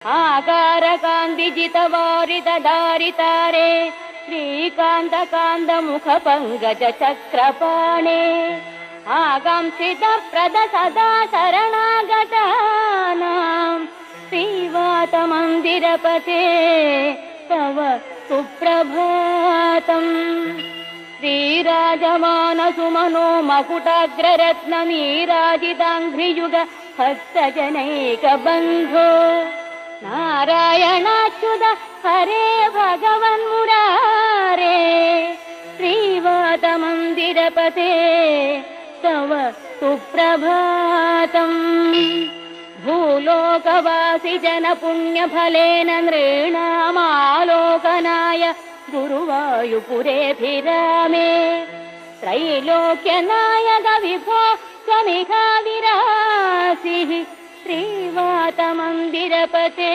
आकारकान्तिजितवारितदारितारे श्रीकान्तकान्तमुखपङ्कजचक्रपाणे आकांक्षितप्रद सदा शरणागतानां श्रीवातमन्दिरपते तव सुप्रभातम्। श्रीराजमानसुमनो मकुटाग्ररत्ननीराजिताङ्घ्रियुग भक्तजनैकबन्धो नारायणाच्युत हरे भगवन्मुरारे श्रीवातमन्दिरपते तव सुप्रभातम्। भूलोकवासि जनपुण्यफलेन नृणामालोकनाय गुरुवायुपुरेऽभिरामे त्रैलोक्यनायक विभो त्वमिह विरासिः श्रीवातमन्दिरपते।